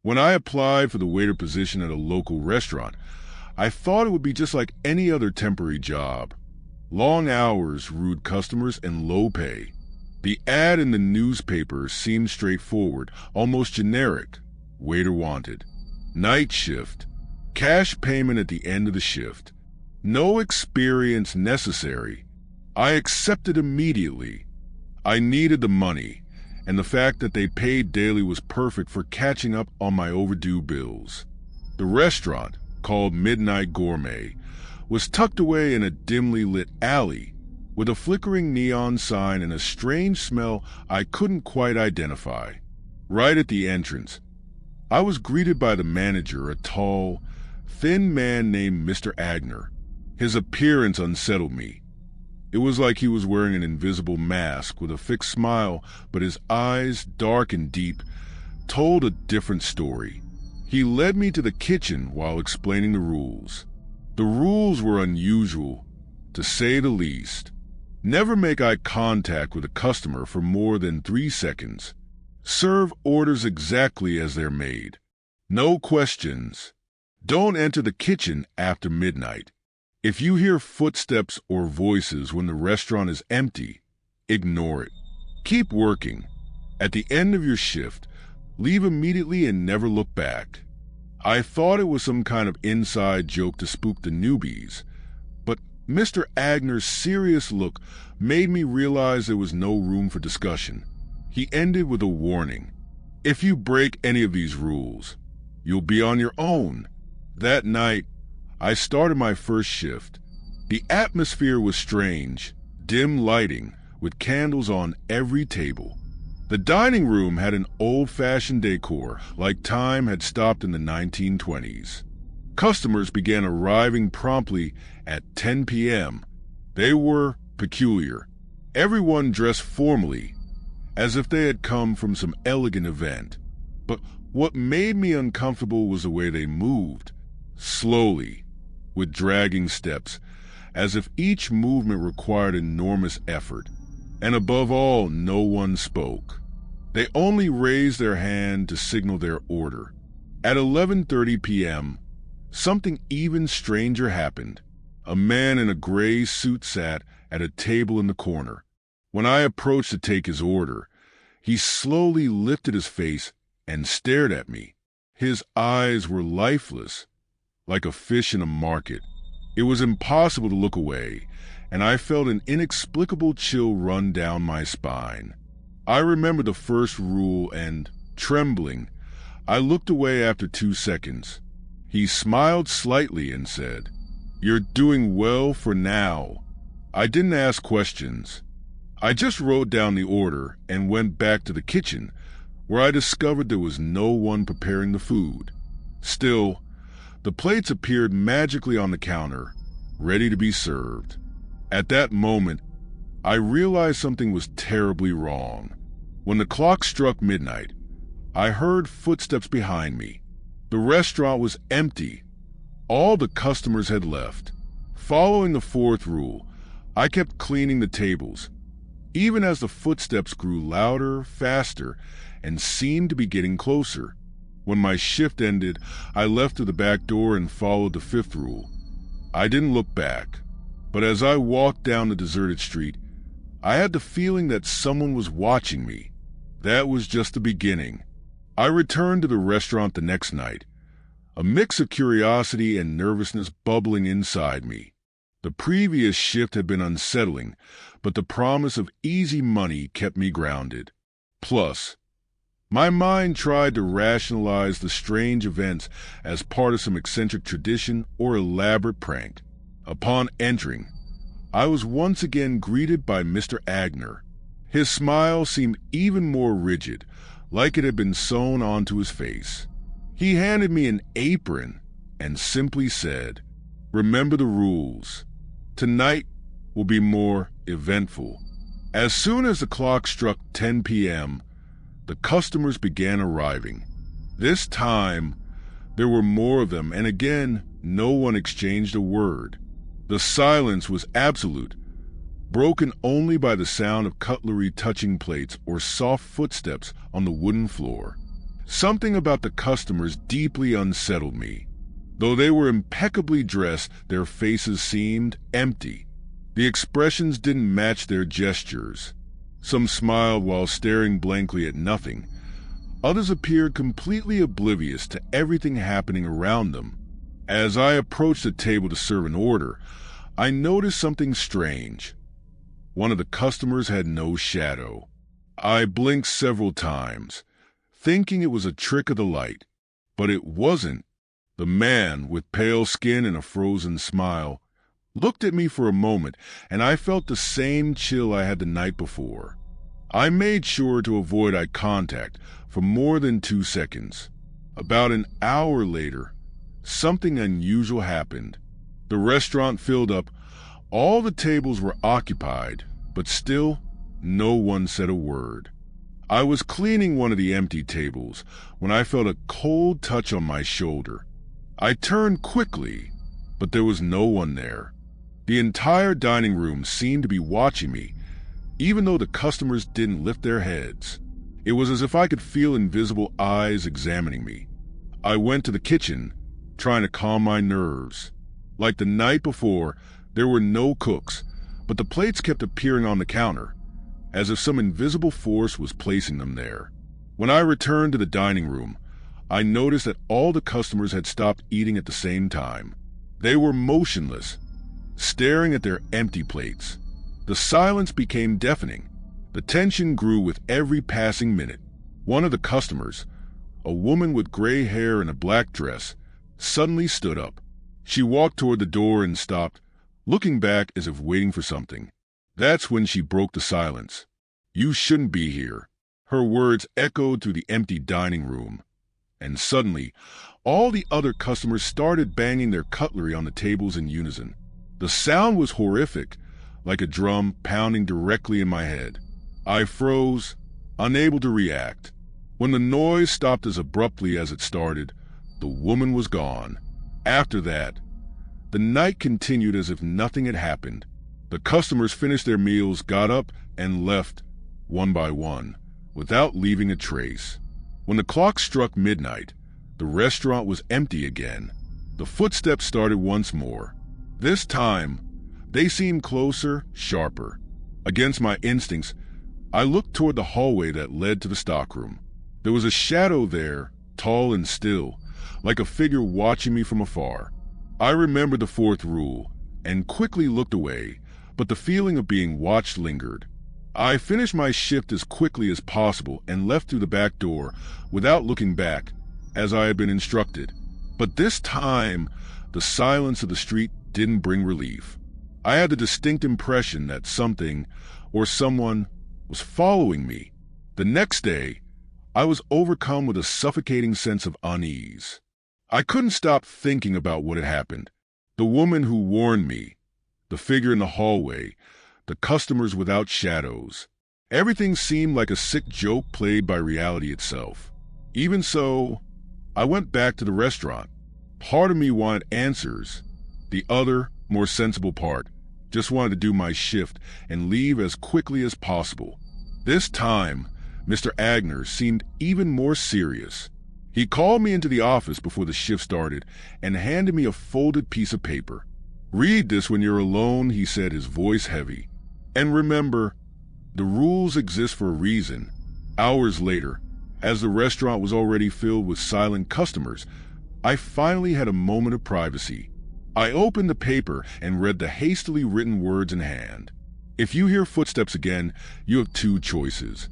When I applied for the waiter position at a local restaurant, I thought it would be just like any other temporary job. Long hours, rude customers, and low pay. The ad in the newspaper seemed straightforward, almost generic. Waiter wanted. Night shift. Cash payment at the end of the shift. No experience necessary. I accepted immediately. I needed the money, and the fact that they paid daily was perfect for catching up on my overdue bills. The restaurant, called Midnight Gourmet, was tucked away in a dimly lit alley with a flickering neon sign and a strange smell I couldn't quite identify. Right at the entrance, I was greeted by the manager, a tall, thin man named Mr. Agner. His appearance unsettled me. It was like he was wearing an invisible mask with a fixed smile, but his eyes, dark and deep, told a different story. He led me to the kitchen while explaining the rules. The rules were unusual, to say the least. Never make eye contact with a customer for more than 3 seconds. Serve orders exactly as they're made. No questions. Don't enter the kitchen after midnight. If you hear footsteps or voices when the restaurant is empty, ignore it. Keep working. At the end of your shift, leave immediately and never look back. I thought it was some kind of inside joke to spook the newbies, but Mr. Agner's serious look made me realize there was no room for discussion. He ended with a warning. If you break any of these rules, you'll be on your own. That night, I started my first shift. The atmosphere was strange, dim lighting with candles on every table. The dining room had an old-fashioned decor, like time had stopped in the 1920s. Customers began arriving promptly at 10 p.m. They were peculiar. Everyone dressed formally, as if they had come from some elegant event. But what made me uncomfortable was the way they moved. Slowly, with dragging steps, as if each movement required enormous effort. And above all, no one spoke. They only raised their hand to signal their order. At 11:30 p.m., something even stranger happened. A man in a gray suit sat at a table in the corner. When I approached to take his order, he slowly lifted his face and stared at me. His eyes were lifeless, like a fish in a market. It was impossible to look away, and I felt an inexplicable chill run down my spine. I remember the first rule and, trembling, I looked away after 2 seconds. He smiled slightly and said, "You're doing well for now." I didn't ask questions. I just wrote down the order and went back to the kitchen, where I discovered there was no one preparing the food. Still, the plates appeared magically on the counter, ready to be served. At that moment, I realized something was terribly wrong. When the clock struck midnight, I heard footsteps behind me. The restaurant was empty. All the customers had left. Following the fourth rule, I kept cleaning the tables, even as the footsteps grew louder, faster, and seemed to be getting closer. When my shift ended, I left through the back door and followed the fifth rule. I didn't look back, but as I walked down the deserted street, I had the feeling that someone was watching me. That was just the beginning. I returned to the restaurant the next night, a mix of curiosity and nervousness bubbling inside me. The previous shift had been unsettling, but the promise of easy money kept me grounded. Plus, my mind tried to rationalize the strange events as part of some eccentric tradition or elaborate prank. Upon entering, I was once again greeted by Mr. Agner. His smile seemed even more rigid, like it had been sewn onto his face. He handed me an apron and simply said, "Remember the rules. Tonight will be more eventful." As soon as the clock struck 10 p.m., the customers began arriving. This time, there were more of them, and again, no one exchanged a word. The silence was absolute, broken only by the sound of cutlery touching plates or soft footsteps on the wooden floor. Something about the customers deeply unsettled me. Though they were impeccably dressed, their faces seemed empty. The expressions didn't match their gestures. Some smiled while staring blankly at nothing. Others appeared completely oblivious to everything happening around them. As I approached the table to serve an order, I noticed something strange. One of the customers had no shadow. I blinked several times, thinking it was a trick of the light, but it wasn't. The man, with pale skin and a frozen smile, looked at me for a moment, and I felt the same chill I had the night before. I made sure to avoid eye contact for more than 2 seconds. About an hour later, something unusual happened. The restaurant filled up. All the tables were occupied, but still, no one said a word. I was cleaning one of the empty tables when I felt a cold touch on my shoulder. I turned quickly, but there was no one there. The entire dining room seemed to be watching me, even though the customers didn't lift their heads. It was as if I could feel invisible eyes examining me. I went to the kitchen, trying to calm my nerves. Like the night before, there were no cooks, but the plates kept appearing on the counter, as if some invisible force was placing them there. When I returned to the dining room, I noticed that all the customers had stopped eating at the same time. They were motionless, staring at their empty plates. The silence became deafening. The tension grew with every passing minute. One of the customers, a woman with gray hair and a black dress, suddenly stood up. She walked toward the door and stopped, looking back as if waiting for something. That's when she broke the silence. "You shouldn't be here." Her words echoed through the empty dining room. And suddenly, all the other customers started banging their cutlery on the tables in unison. The sound was horrific, like a drum pounding directly in my head. I froze, unable to react. When the noise stopped as abruptly as it started, the woman was gone. After that, the night continued as if nothing had happened. The customers finished their meals, got up, and left, one by one, without leaving a trace. When the clock struck midnight, the restaurant was empty again. The footsteps started once more. This time, they seemed closer, sharper. Against my instincts, I looked toward the hallway that led to the stockroom. There was a shadow there, tall and still, like a figure watching me from afar. I remembered the fourth rule, and quickly looked away, but the feeling of being watched lingered. I finished my shift as quickly as possible and left through the back door without looking back, as I had been instructed. But this time, the silence of the street didn't bring relief. I had the distinct impression that something or someone was following me. The next day, I was overcome with a suffocating sense of unease. I couldn't stop thinking about what had happened. The woman who warned me, the figure in the hallway, the customers without shadows. Everything seemed like a sick joke played by reality itself. Even so, I went back to the restaurant. Part of me wanted answers. The other, more sensible part, just wanted to do my shift and leave as quickly as possible. This time, Mr. Agner seemed even more serious. He called me into the office before the shift started and handed me a folded piece of paper. "Read this when you're alone," he said, his voice heavy. "And remember, the rules exist for a reason." Hours later, as the restaurant was already filled with silent customers, I finally had a moment of privacy. I opened the paper and read the hastily written words in hand. "If you hear footsteps again, you have 2 choices.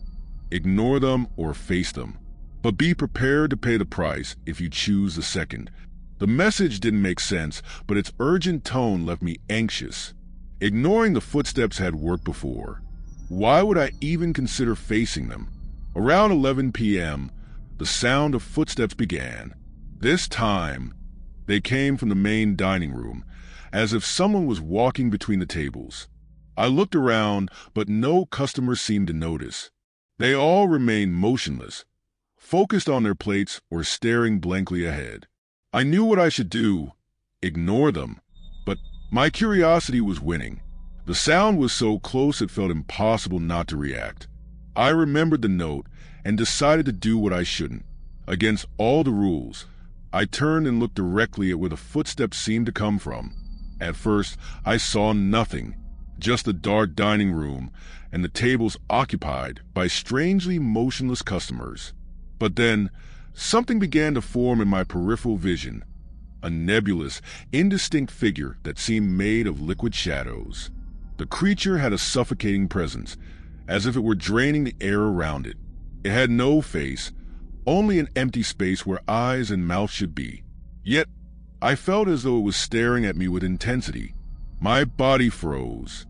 Ignore them or face them. But be prepared to pay the price if you choose the second." The message didn't make sense, but its urgent tone left me anxious. Ignoring the footsteps had worked before. Why would I even consider facing them? Around 11 p.m., the sound of footsteps began. This time, they came from the main dining room, as if someone was walking between the tables. I looked around, but no customers seemed to notice. They all remained motionless, focused on their plates or staring blankly ahead. I knew what I should do, ignore them, but my curiosity was winning. The sound was so close it felt impossible not to react. I remembered the note and decided to do what I shouldn't. Against all the rules, I turned and looked directly at where the footsteps seemed to come from. At first, I saw nothing, just the dark dining room and the tables occupied by strangely motionless customers. But then, something began to form in my peripheral vision, a nebulous, indistinct figure that seemed made of liquid shadows. The creature had a suffocating presence, as if it were draining the air around it. It had no face, only an empty space where eyes and mouth should be. Yet, I felt as though it was staring at me with intensity. My body froze.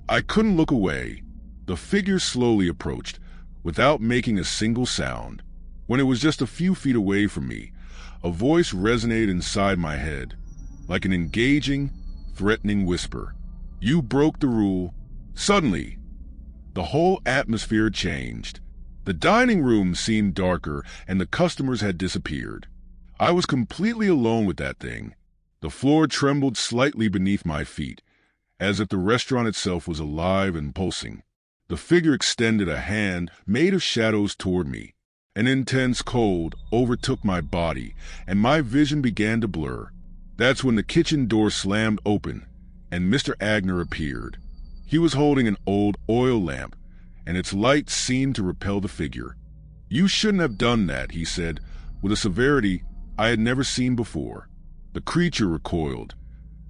I couldn't look away. The figure slowly approached, without making a single sound. When it was just a few feet away from me, a voice resonated inside my head, like an engaging, threatening whisper. "You broke the rule." Suddenly, the whole atmosphere changed. The dining room seemed darker, and the customers had disappeared. I was completely alone with that thing. The floor trembled slightly beneath my feet, as if the restaurant itself was alive and pulsing. The figure extended a hand made of shadows toward me. An intense cold overtook my body, and my vision began to blur. That's when the kitchen door slammed open, and Mr. Agner appeared. He was holding an old oil lamp, and its light seemed to repel the figure. "You shouldn't have done that," he said, with a severity I had never seen before. The creature recoiled,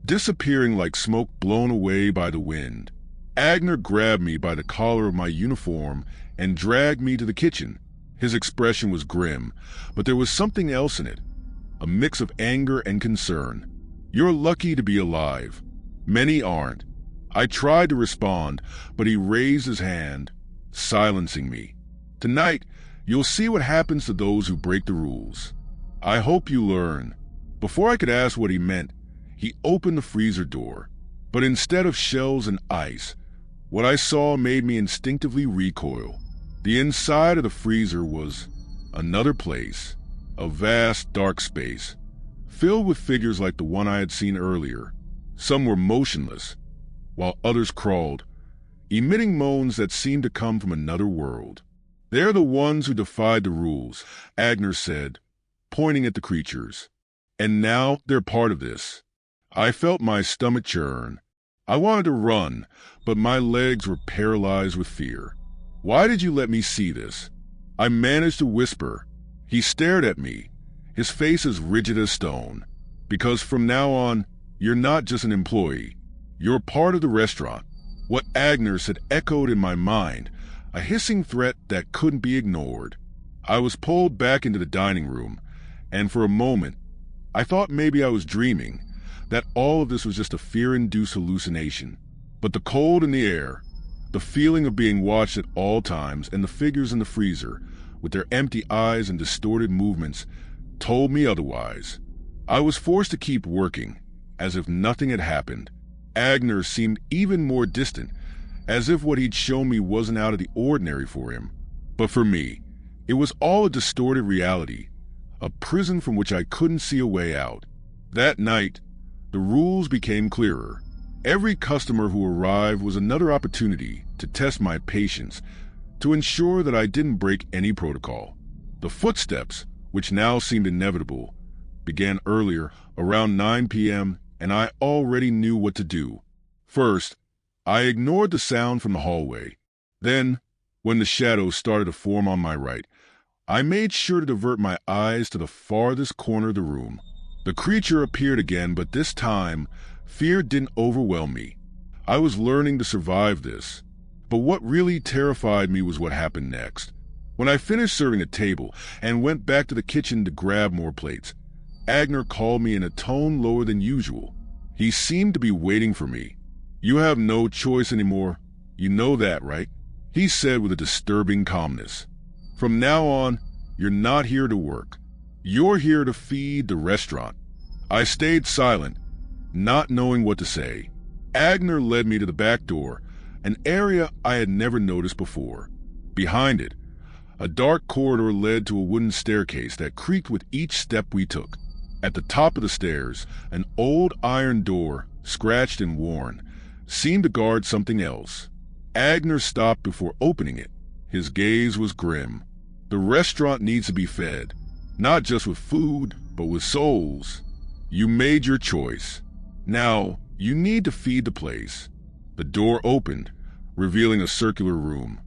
disappearing like smoke blown away by the wind. Agner grabbed me by the collar of my uniform and dragged me to the kitchen. His expression was grim, but there was something else in it, a mix of anger and concern. "You're lucky to be alive. Many aren't." I tried to respond, but he raised his hand, silencing me. "Tonight, you'll see what happens to those who break the rules. I hope you learn." Before I could ask what he meant, he opened the freezer door. But instead of shells and ice, what I saw made me instinctively recoil. The inside of the freezer was another place, a vast dark space, filled with figures like the one I had seen earlier. Some were motionless, while others crawled, emitting moans that seemed to come from another world. "They're the ones who defied the rules," Agner said, pointing at the creatures. "And now they're part of this." I felt my stomach churn. I wanted to run, but my legs were paralyzed with fear. "Why did you let me see this?" I managed to whisper. He stared at me, his face as rigid as stone. "Because from now on, you're not just an employee. You're part of the restaurant." What Agner said echoed in my mind, a hissing threat that couldn't be ignored. I was pulled back into the dining room, and for a moment, I thought maybe I was dreaming, that all of this was just a fear-induced hallucination. But the cold in the air, the feeling of being watched at all times, and the figures in the freezer, with their empty eyes and distorted movements, told me otherwise. I was forced to keep working, as if nothing had happened. Agner seemed even more distant, as if what he'd shown me wasn't out of the ordinary for him. But for me, it was all a distorted reality, a prison from which I couldn't see a way out. That night, the rules became clearer. Every customer who arrived was another opportunity to test my patience, to ensure that I didn't break any protocol. The footsteps, which now seemed inevitable, began earlier, around 9 p.m., and I already knew what to do. First, I ignored the sound from the hallway. Then, when the shadows started to form on my right, I made sure to divert my eyes to the farthest corner of the room. The creature appeared again, but this time, fear didn't overwhelm me. I was learning to survive this. But what really terrified me was what happened next. When I finished serving the table and went back to the kitchen to grab more plates, Agner called me in a tone lower than usual. He seemed to be waiting for me. "You have no choice anymore. You know that, right?" he said with a disturbing calmness. "From now on, you're not here to work. You're here to feed the restaurant." I stayed silent, not knowing what to say. Agner led me to the back door, an area I had never noticed before. Behind it, a dark corridor led to a wooden staircase that creaked with each step we took. At the top of the stairs, an old iron door, scratched and worn, seemed to guard something else. Agner stopped before opening it. His gaze was grim. "The restaurant needs to be fed. Not just with food, but with souls. You made your choice. Now, you need to feed the place. The door opened, revealing a circular room.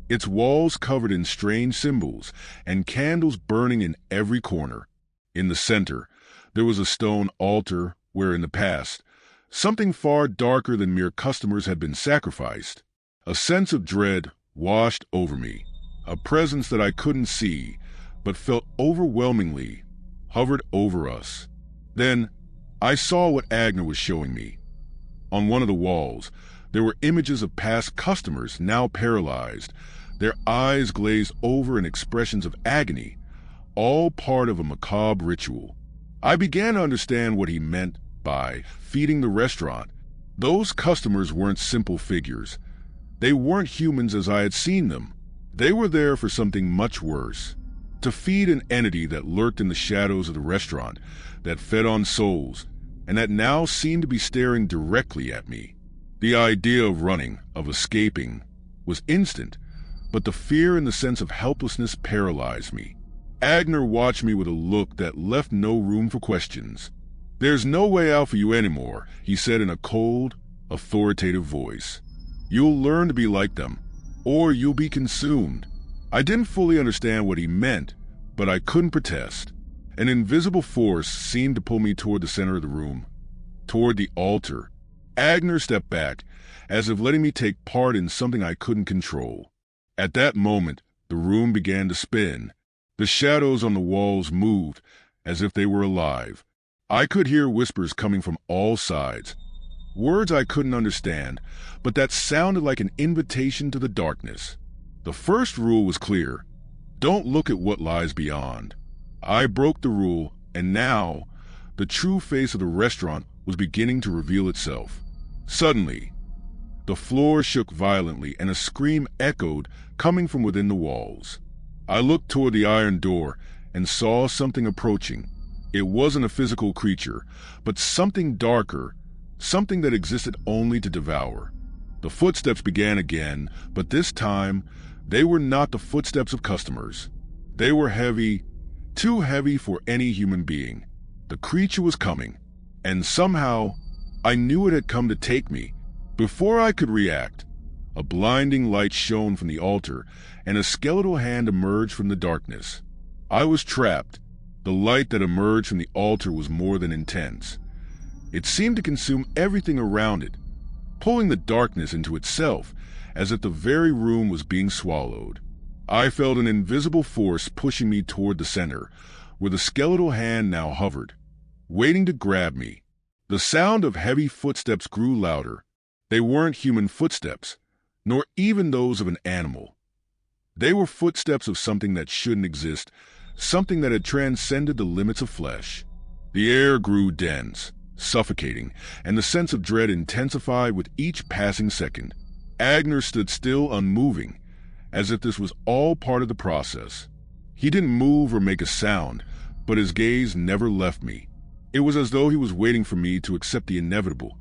Its walls covered in strange symbols and candles burning in every corner. In the center, there was a stone altar where in the past, something far darker than mere customers had been sacrificed. A sense of dread washed over me, a presence that I couldn't see, but felt overwhelmingly, hovered over us. Then, I saw what Agner was showing me. On one of the walls, there were images of past customers now paralyzed, their eyes glazed over in expressions of agony, all part of a macabre ritual. I began to understand what he meant by feeding the restaurant. Those customers weren't simple figures. They weren't humans as I had seen them. They were there for something much worse. To feed an entity that lurked in the shadows of the restaurant, that fed on souls, and that now seemed to be staring directly at me. The idea of running, of escaping, was instant, but the fear and the sense of helplessness paralyzed me. Agner watched me with a look that left no room for questions. "There's no way out for you anymore," he said in a cold, authoritative voice. "You'll learn to be like them, or you'll be consumed." I didn't fully understand what he meant, but I couldn't protest. An invisible force seemed to pull me toward the center of the room, toward the altar. Agner stepped back, as if letting me take part in something I couldn't control. At that moment, the room began to spin. The shadows on the walls moved, as if they were alive. I could hear whispers coming from all sides. Words I couldn't understand, but that sounded like an invitation to the darkness. The first rule was clear. Don't look at what lies beyond. I broke the rule, and now, the true face of the restaurant was beginning to reveal itself. Suddenly, the floor shook violently and a scream echoed coming from within the walls. I looked toward the iron door and saw something approaching. It wasn't a physical creature, but something darker, something that existed only to devour. The footsteps began again, but this time, they were not the footsteps of customers. They were heavy, too heavy for any human being. The creature was coming, and somehow, I knew it had come to take me. Before I could react, a blinding light shone from the altar, and a skeletal hand emerged from the darkness. I was trapped. The light that emerged from the altar was more than intense. It seemed to consume everything around it, pulling the darkness into itself, as if the very room was being swallowed. I felt an invisible force pushing me toward the center, where the skeletal hand now hovered, waiting to grab me. The sound of heavy footsteps grew louder. They weren't human footsteps, nor even those of an animal. They were footsteps of something that shouldn't exist, something that had transcended the limits of flesh. The air grew dense, suffocating, and the sense of dread intensified with each passing second. Agner stood still, unmoving, as if this was all part of the process. He didn't move or make a sound, but his gaze never left me. It was as though he was waiting for me to accept the inevitable,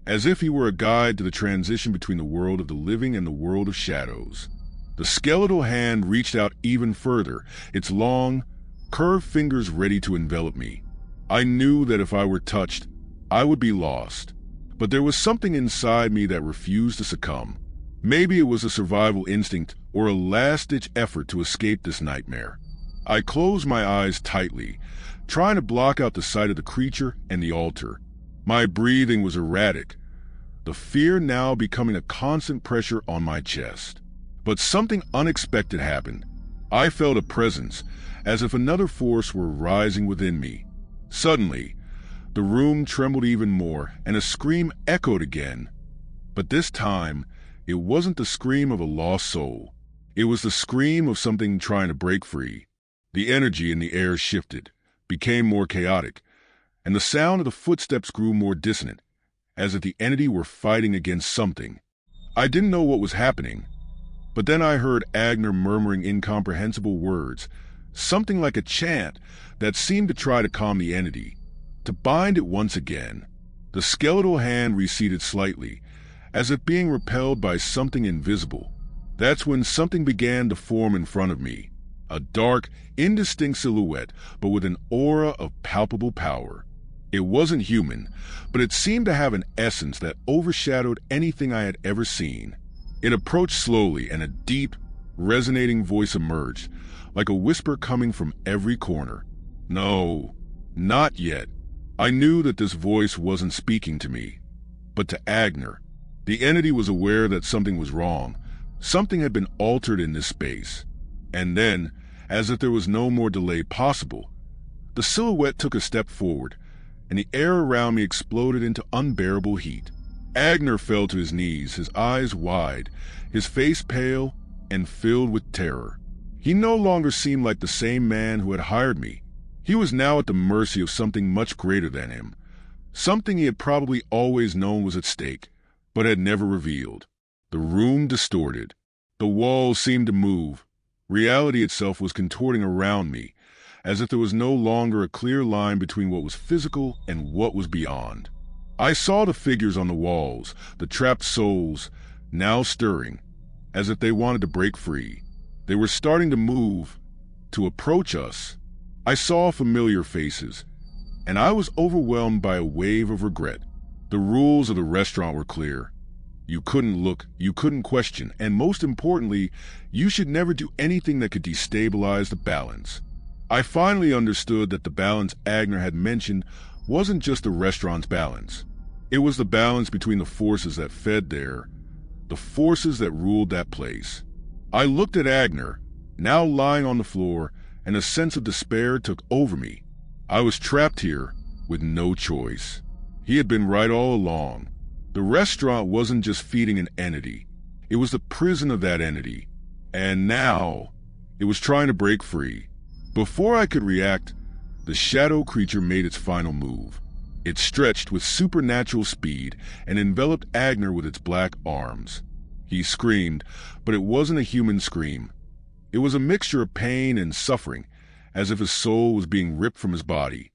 as if he were a guide to the transition between the world of the living and the world of shadows. The skeletal hand reached out even further, its long, curved fingers ready to envelop me. I knew that if I were touched, I would be lost. But there was something inside me that refused to succumb. Maybe it was a survival instinct or a last-ditch effort to escape this nightmare. I closed my eyes tightly, trying to block out the sight of the creature and the altar. My breathing was erratic, the fear now becoming a constant pressure on my chest. But something unexpected happened. I felt a presence, as if another force were rising within me. Suddenly, the room trembled even more, and a scream echoed again. But this time, it wasn't the scream of a lost soul. It was the scream of something trying to break free. The energy in the air shifted, became more chaotic, and the sound of the footsteps grew more dissonant, as if the entity were fighting against something. I didn't know what was happening, but then I heard Agner murmuring incomprehensible words, something like a chant that seemed to try to calm the entity, to bind it once again. The skeletal hand receded slightly, as if being repelled by something invisible. That's when something began to form in front of me. A dark, indistinct silhouette, but with an aura of palpable power. It wasn't human, but it seemed to have an essence that overshadowed anything I had ever seen. It approached slowly, and a deep, resonating voice emerged, like a whisper coming from every corner. No, not yet. I knew that this voice wasn't speaking to me, but to Agner. The entity was aware that something was wrong. Something had been altered in this space. And then, as if there was no more delay possible, the silhouette took a step forward, and the air around me exploded into unbearable heat. Agner fell to his knees, his eyes wide, his face pale and filled with terror. He no longer seemed like the same man who had hired me. He was now at the mercy of something much greater than him, something he had probably always known was at stake, but had never revealed. The room distorted. The walls seemed to move. Reality itself was contorting around me, as if there was no longer a clear line between what was physical and what was beyond. I saw the figures on the walls, the trapped souls, now stirring, as if they wanted to break free. They were starting to move, to approach us. I saw familiar faces, and I was overwhelmed by a wave of regret. The rules of the restaurant were clear. You couldn't look, you couldn't question, and most importantly, you should never do anything that could destabilize the balance. I finally understood that the balance Agner had mentioned wasn't just the restaurant's balance. It was the balance between the forces that fed there, the forces that ruled that place. I looked at Agner, now lying on the floor, and a sense of despair took over me. I was trapped here with no choice. He had been right all along. The restaurant wasn't just feeding an entity. It was the prison of that entity. And now, it was trying to break free. Before I could react, the shadow creature made its final move. It stretched with supernatural speed and enveloped Agner with its black arms. He screamed, but it wasn't a human scream. It was a mixture of pain and suffering, as if his soul was being ripped from his body.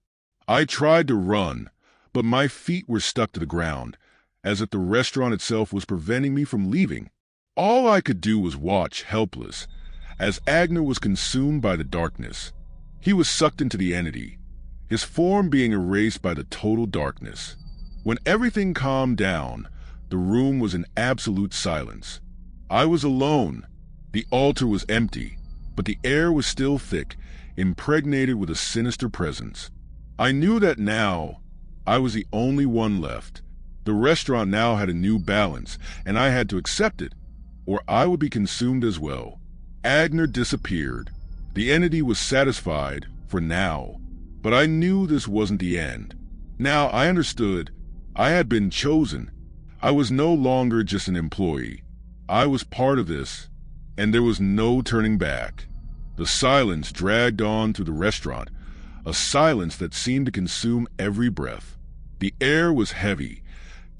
I tried to run, but my feet were stuck to the ground, as if the restaurant itself was preventing me from leaving. All I could do was watch, helpless, as Agner was consumed by the darkness. He was sucked into the entity, his form being erased by the total darkness. When everything calmed down, the room was in absolute silence. I was alone. The altar was empty, but the air was still thick, impregnated with a sinister presence. I knew that now I was the only one left. The restaurant now had a new balance, and I had to accept it, or I would be consumed as well. Agner disappeared. The entity was satisfied, for now, but I knew this wasn't the end. Now I understood. I had been chosen. I was no longer just an employee. I was part of this, and there was no turning back. The silence dragged on through the restaurant, a silence that seemed to consume every breath. The air was heavy,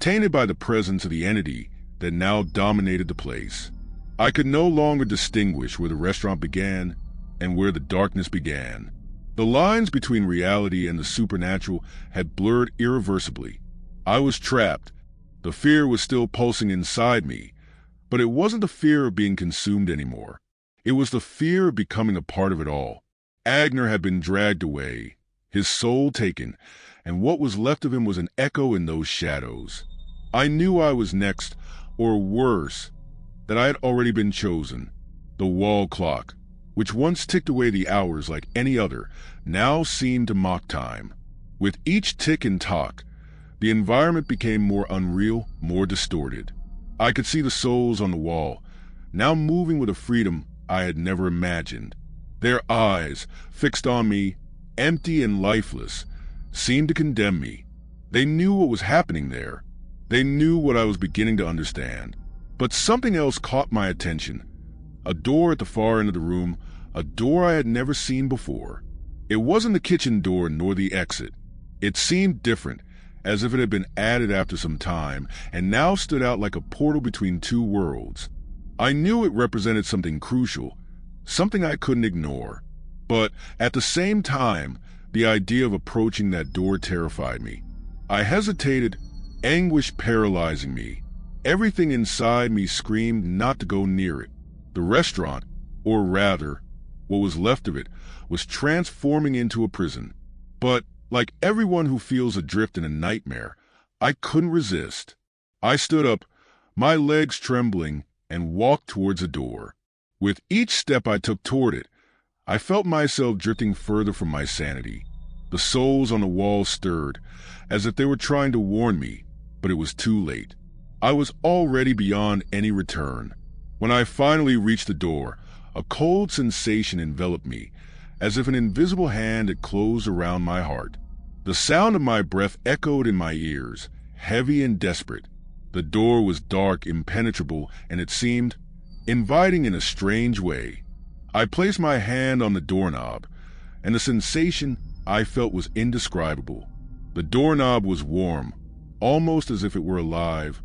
tainted by the presence of the entity that now dominated the place. I could no longer distinguish where the restaurant began and where the darkness began. The lines between reality and the supernatural had blurred irreversibly. I was trapped. The fear was still pulsing inside me, but it wasn't the fear of being consumed anymore. It was the fear of becoming a part of it all. Agner had been dragged away, his soul taken, and what was left of him was an echo in those shadows. I knew I was next, or worse, that I had already been chosen. The wall clock, which once ticked away the hours like any other, now seemed to mock time. With each tick and tock, the environment became more unreal, more distorted. I could see the souls on the wall, now moving with a freedom I had never imagined. Their eyes, fixed on me, empty and lifeless, seemed to condemn me. They knew what was happening there. They knew what I was beginning to understand. But something else caught my attention. A door at the far end of the room, a door I had never seen before. It wasn't the kitchen door nor the exit. It seemed different, as if it had been added after some time, and now stood out like a portal between two worlds. I knew it represented something crucial, something I couldn't ignore. But at the same time, the idea of approaching that door terrified me. I hesitated, anguish paralyzing me. Everything inside me screamed not to go near it. The restaurant, or rather, what was left of it, was transforming into a prison. But, like everyone who feels adrift in a nightmare, I couldn't resist. I stood up, my legs trembling, and walked towards the door. With each step I took toward it, I felt myself drifting further from my sanity. The souls on the walls stirred, as if they were trying to warn me, but it was too late. I was already beyond any return. When I finally reached the door, a cold sensation enveloped me, as if an invisible hand had closed around my heart. The sound of my breath echoed in my ears, heavy and desperate. The door was dark, impenetrable, and it seemed inviting in a strange way. I placed my hand on the doorknob, and the sensation I felt was indescribable. The doorknob was warm, almost as if it were alive,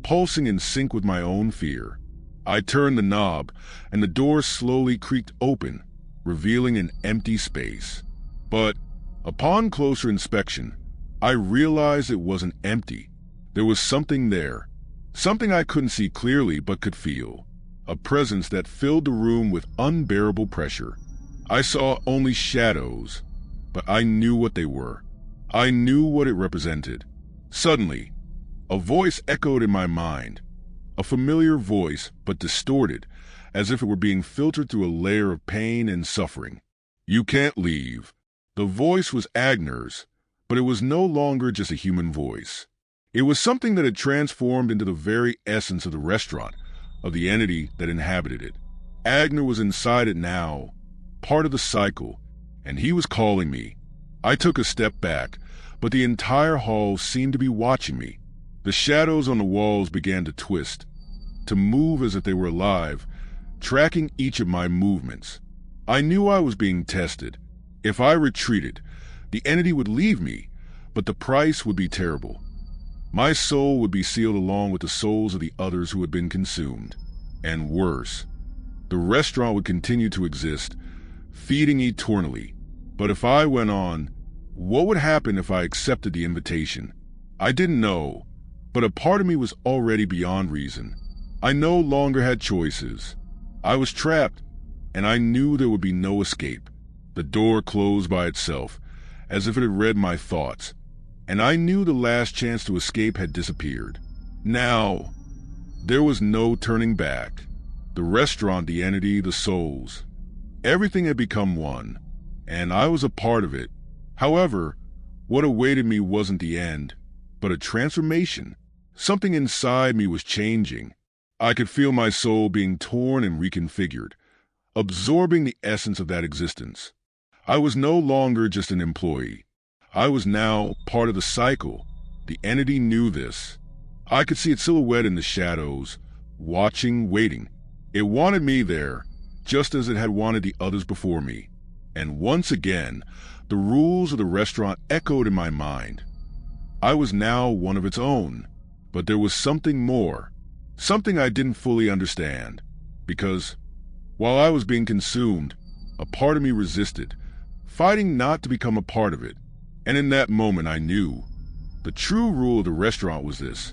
pulsing in sync with my own fear. I turned the knob, and the door slowly creaked open, revealing an empty space. But upon closer inspection, I realized it wasn't empty. There was something there, something I couldn't see clearly but could feel, a presence that filled the room with unbearable pressure. I saw only shadows, but I knew what they were. I knew what it represented. Suddenly, a voice echoed in my mind, a familiar voice but distorted, as if it were being filtered through a layer of pain and suffering. "You can't leave." The voice was Agner's, but it was no longer just a human voice. It was something that had transformed into the very essence of the restaurant, of the entity that inhabited it. Agner was inside it now, part of the cycle, and he was calling me. I took a step back, but the entire hall seemed to be watching me. The shadows on the walls began to twist, to move as if they were alive, tracking each of my movements. I knew I was being tested. If I retreated, the entity would leave me, but the price would be terrible. My soul would be sealed along with the souls of the others who had been consumed. And worse, the restaurant would continue to exist, feeding eternally. But if I went on, what would happen if I accepted the invitation? I didn't know, but a part of me was already beyond reason. I no longer had choices. I was trapped, and I knew there would be no escape. The door closed by itself, as if it had read my thoughts, and I knew the last chance to escape had disappeared. Now, there was no turning back. The restaurant, the entity, the souls, everything had become one, and I was a part of it. However, what awaited me wasn't the end, but a transformation. Something inside me was changing. I could feel my soul being torn and reconfigured, absorbing the essence of that existence. I was no longer just an employee. I was now part of the cycle. The entity knew this. I could see its silhouette in the shadows, watching, waiting. It wanted me there, just as it had wanted the others before me. And once again, the rules of the restaurant echoed in my mind. I was now one of its own, but there was something more, something I didn't fully understand, because while I was being consumed, a part of me resisted, fighting not to become a part of it. And in that moment I knew. The true rule of the restaurant was this: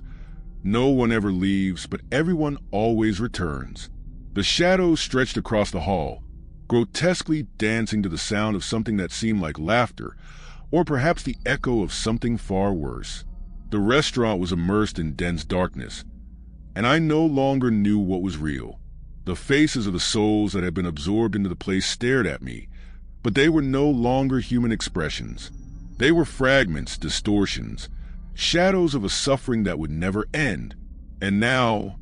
no one ever leaves, but everyone always returns. The shadows stretched across the hall, grotesquely dancing to the sound of something that seemed like laughter, or perhaps the echo of something far worse. The restaurant was immersed in dense darkness, and I no longer knew what was real. The faces of the souls that had been absorbed into the place stared at me, but they were no longer human expressions. They were fragments, distortions, shadows of a suffering that would never end. And now,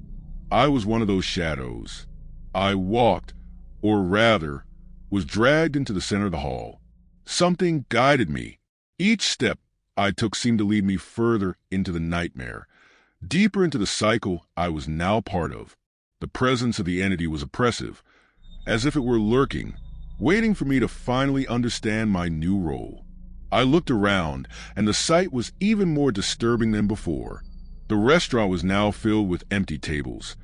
I was one of those shadows. I walked, or rather, was dragged into the center of the hall. Something guided me. Each step I took seemed to lead me further into the nightmare, deeper into the cycle I was now part of. The presence of the entity was oppressive, as if it were lurking, waiting for me to finally understand my new role. I looked around, and the sight was even more disturbing than before. The restaurant was now filled with empty tables,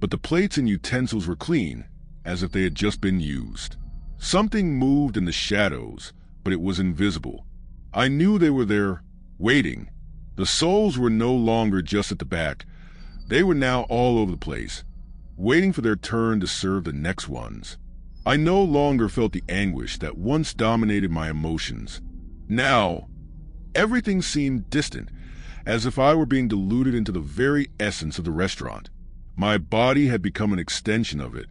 but the plates and utensils were clean, as if they had just been used. Something moved in the shadows, but it was invisible. I knew they were there, waiting. The souls were no longer just at the back. They were now all over the place, waiting for their turn to serve the next ones. I no longer felt the anguish that once dominated my emotions. Now, everything seemed distant, as if I were being diluted into the very essence of the restaurant. My body had become an extension of it.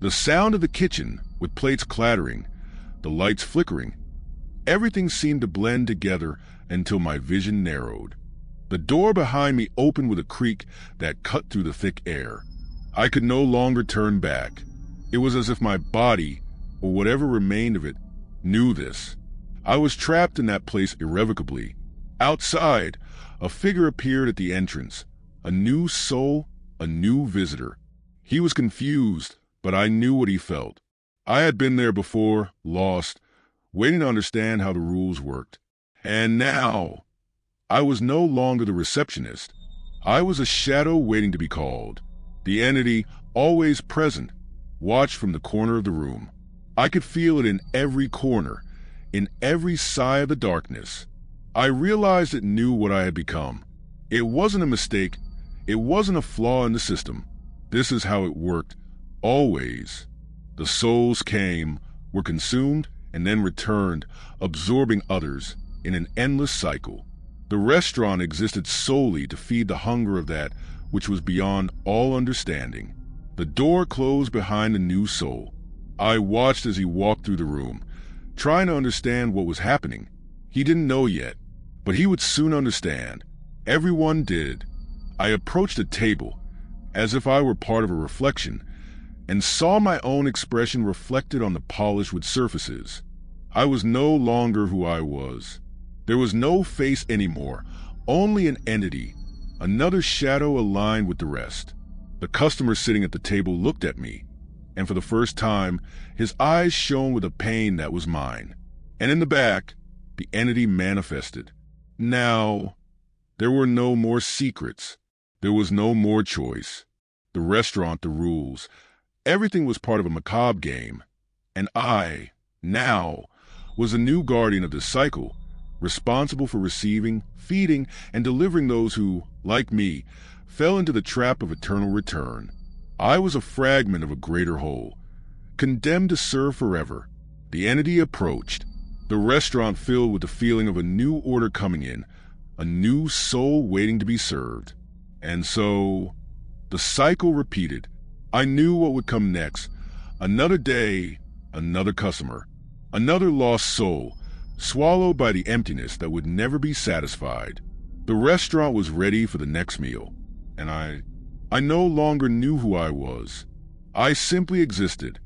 The sound of the kitchen, with plates clattering, the lights flickering, everything seemed to blend together until my vision narrowed. The door behind me opened with a creak that cut through the thick air. I could no longer turn back. It was as if my body, or whatever remained of it, knew this. I was trapped in that place irrevocably. Outside, a figure appeared at the entrance. A new soul, a new visitor. He was confused, but I knew what he felt. I had been there before, lost, waiting to understand how the rules worked. And now, I was no longer the receptionist. I was a shadow waiting to be called. The entity, always present, watched from the corner of the room. I could feel it in every corner, in every sigh of the darkness. I realized it knew what I had become. It wasn't a mistake. It wasn't a flaw in the system. This is how it worked, always. The souls came, were consumed, and then returned, absorbing others in an endless cycle. The restaurant existed solely to feed the hunger of that which was beyond all understanding. The door closed behind the new soul. I watched as he walked through the room, trying to understand what was happening. He didn't know yet, but he would soon understand. Everyone did. I approached a table, as if I were part of a reflection, and saw my own expression reflected on the polished wood surfaces. I was no longer who I was. There was no face anymore, only an entity, another shadow aligned with the rest. The customer sitting at the table looked at me, and for the first time, his eyes shone with a pain that was mine. And in the back, the entity manifested. Now, there were no more secrets. There was no more choice. The restaurant, the rules, everything was part of a macabre game. And I, now, was a new guardian of this cycle, responsible for receiving, feeding, and delivering those who, like me, fell into the trap of eternal return. I was a fragment of a greater whole, condemned to serve forever. The entity approached, the restaurant filled with the feeling of a new order coming in, a new soul waiting to be served. And so, the cycle repeated. I knew what would come next. Another day, another customer, another lost soul, swallowed by the emptiness that would never be satisfied. The restaurant was ready for the next meal, and I no longer knew who I was. I simply existed,